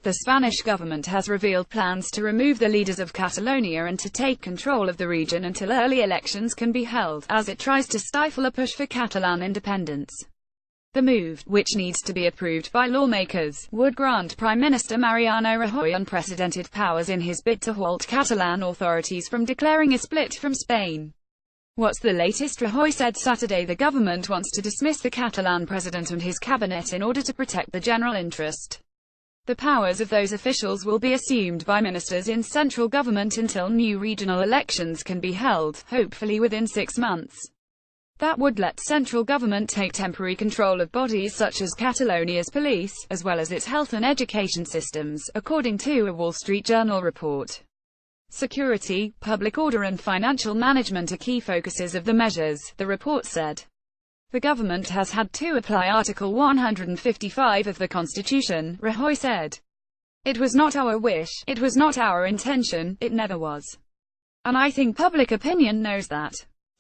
The Spanish government has revealed plans to remove the leaders of Catalonia and to take control of the region until early elections can be held, as it tries to stifle a push for Catalan independence. The move, which needs to be approved by lawmakers, would grant Prime Minister Mariano Rajoy unprecedented powers in his bid to halt Catalan authorities from declaring a split from Spain. What's the latest? Rajoy said Saturday the government wants to dismiss the Catalan president and his cabinet in order to protect the general interest. The powers of those officials will be assumed by ministers in central government until new regional elections can be held, hopefully within 6 months. That would let central government take temporary control of bodies such as Catalonia's police, as well as its health and education systems, according to a Wall Street Journal report. Security, public order and financial management are key focuses of the measures, the report said. The government has had to apply Article 155 of the Constitution, Rajoy said. It was not our wish, it was not our intention, it never was. And I think public opinion knows that.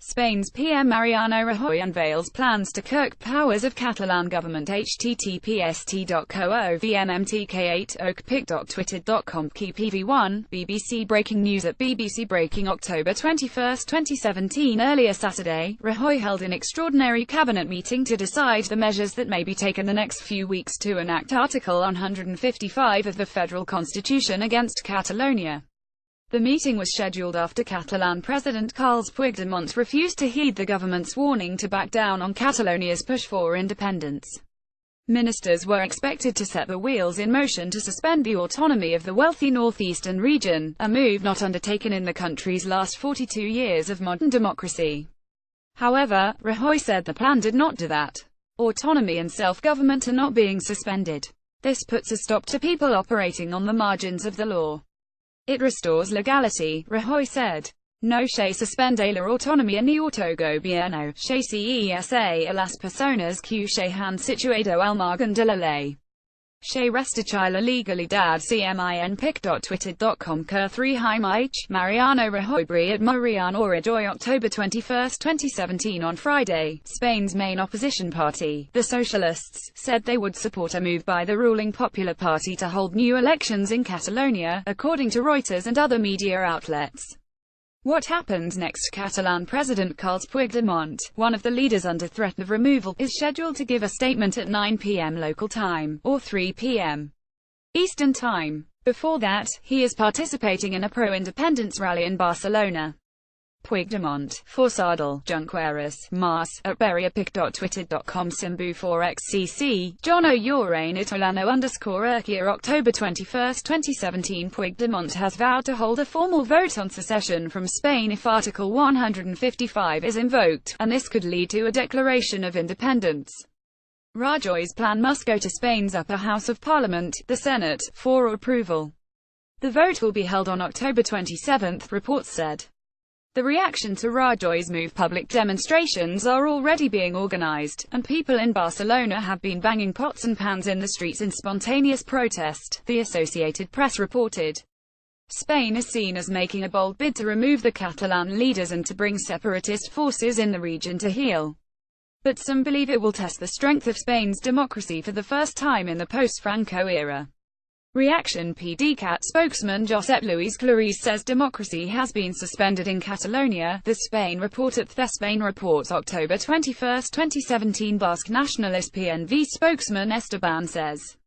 Spain's PM Mariano Rajoy unveils plans to curb powers of Catalan government. https://vmmtk8okpic.twitter.com Key PV1, BBC Breaking News at BBC Breaking October 21, 2017. Earlier Saturday, Rajoy held an extraordinary cabinet meeting to decide the measures that may be taken the next few weeks to enact Article 155 of the federal constitution against Catalonia. The meeting was scheduled after Catalan President Carles Puigdemont refused to heed the government's warning to back down on Catalonia's push for independence. Ministers were expected to set the wheels in motion to suspend the autonomy of the wealthy northeastern region, a move not undertaken in the country's last 42 years of modern democracy. However, Rajoy said the plan did not do that. Autonomy and self-government are not being suspended. This puts a stop to people operating on the margins of the law. It restores legality, Rajoy said. No se suspende la autonomía ni autogobierno, se cesa a las personas que se han situado al margen de la ley. Se restringe la legalidad cminpic.twitter.com Cur 3 Jaime Mariano Rajoy at Mariano Rajoy October 21, 2017. On Friday, Spain's main opposition party, the Socialists, said they would support a move by the ruling Popular Party to hold new elections in Catalonia, according to Reuters and other media outlets. What happens next? Catalan President Carles Puigdemont, one of the leaders under threat of removal, is scheduled to give a statement at 9 p.m. local time, or 3 p.m. Eastern Time. Before that, he is participating in a pro-independence rally in Barcelona. Puigdemont, Forçadell, Junqueras, Mas, at berriapic.twitter.com Simbu4xcc, Jono Urain Itolano _Urquia October 21, 2017. Puigdemont has vowed to hold a formal vote on secession from Spain if Article 155 is invoked, and this could lead to a declaration of independence. Rajoy's plan must go to Spain's upper house of parliament, the Senate, for approval. The vote will be held on October 27, reports said. The reaction to Rajoy's move: public demonstrations are already being organized, and people in Barcelona have been banging pots and pans in the streets in spontaneous protest, the Associated Press reported. Spain is seen as making a bold bid to remove the Catalan leaders and to bring separatist forces in the region to heel. But some believe it will test the strength of Spain's democracy for the first time in the post-Franco era. Reaction: PDCAT spokesman Josep Luis Clarice says democracy has been suspended in Catalonia. The Spain Report at The Spain Reports October 21, 2017. Basque Nationalist PNV spokesman Esteban says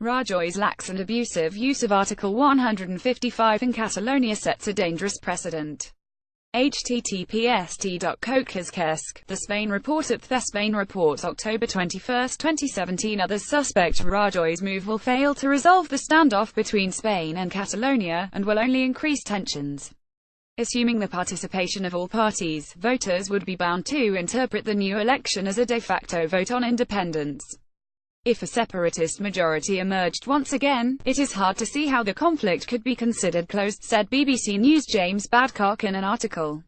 Rajoy's lax and abusive use of Article 155 in Catalonia sets a dangerous precedent. https://t.cocaskesk, The Spain Report at The Spain Reports October 21, 2017. Others suspect Rajoy's move will fail to resolve the standoff between Spain and Catalonia, and will only increase tensions. Assuming the participation of all parties, voters would be bound to interpret the new election as a de facto vote on independence. If a separatist majority emerged once again, it is hard to see how the conflict could be considered closed, said BBC News' James Badcock in an article.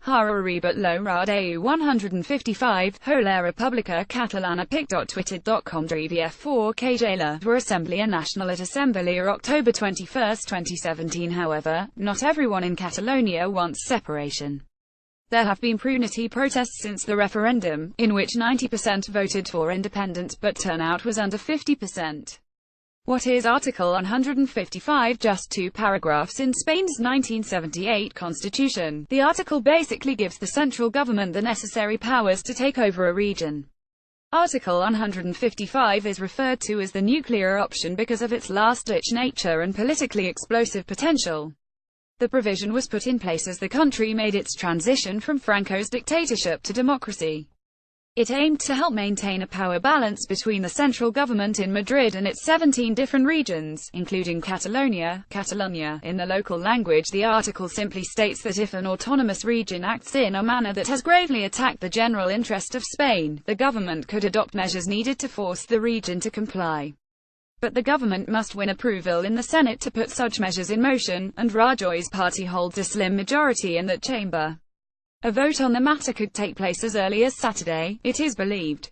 Arribat lo Radeu 155, Hola República Catalana pic.twitter.com DVF4 were Assemblea Nacional at Assemblea October 21, 2017. However, not everyone in Catalonia wants separation. There have been pro-unity protests since the referendum, in which 90% voted for independence, but turnout was under 50%. What is Article 155? Just two paragraphs in Spain's 1978 constitution. The article basically gives the central government the necessary powers to take over a region. Article 155 is referred to as the nuclear option because of its last-ditch nature and politically explosive potential. The provision was put in place as the country made its transition from Franco's dictatorship to democracy. It aimed to help maintain a power balance between the central government in Madrid and its 17 different regions, including Catalonia. In the local language, the article simply states that if an autonomous region acts in a manner that has gravely attacked the general interest of Spain, the government could adopt measures needed to force the region to comply. But the government must win approval in the Senate to put such measures in motion, and Rajoy's party holds a slim majority in that chamber. A vote on the matter could take place as early as Saturday, it is believed.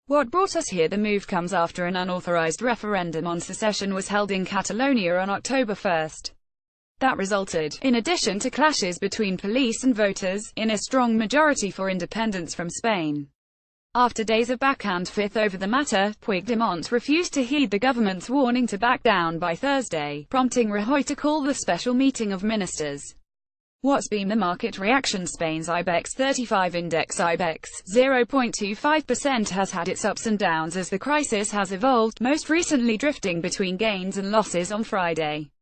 What brought us here? The move comes after an unauthorized referendum on secession was held in Catalonia on October 1. That resulted, in addition to clashes between police and voters, in a strong majority for independence from Spain. After days of back and forth over the matter, Puigdemont refused to heed the government's warning to back down by Thursday, prompting Rajoy to call the special meeting of ministers. What's been the market reaction? Spain's IBEX 35 index IBEX 0.25% has had its ups and downs as the crisis has evolved, most recently drifting between gains and losses on Friday.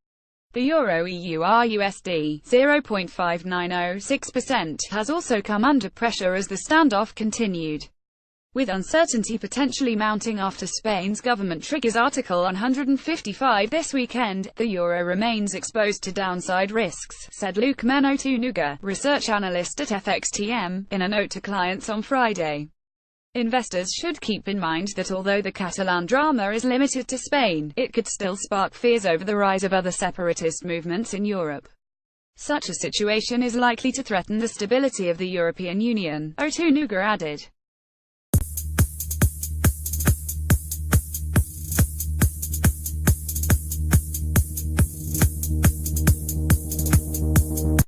The Euro/EUR/USD 0.5906% has also come under pressure as the standoff continued. With uncertainty potentially mounting after Spain's government triggers Article 155 this weekend, the euro remains exposed to downside risks, said Luke Menotunuga, research analyst at FXTM, in a note to clients on Friday. Investors should keep in mind that although the Catalan drama is limited to Spain, it could still spark fears over the rise of other separatist movements in Europe. Such a situation is likely to threaten the stability of the European Union, Otunuga added.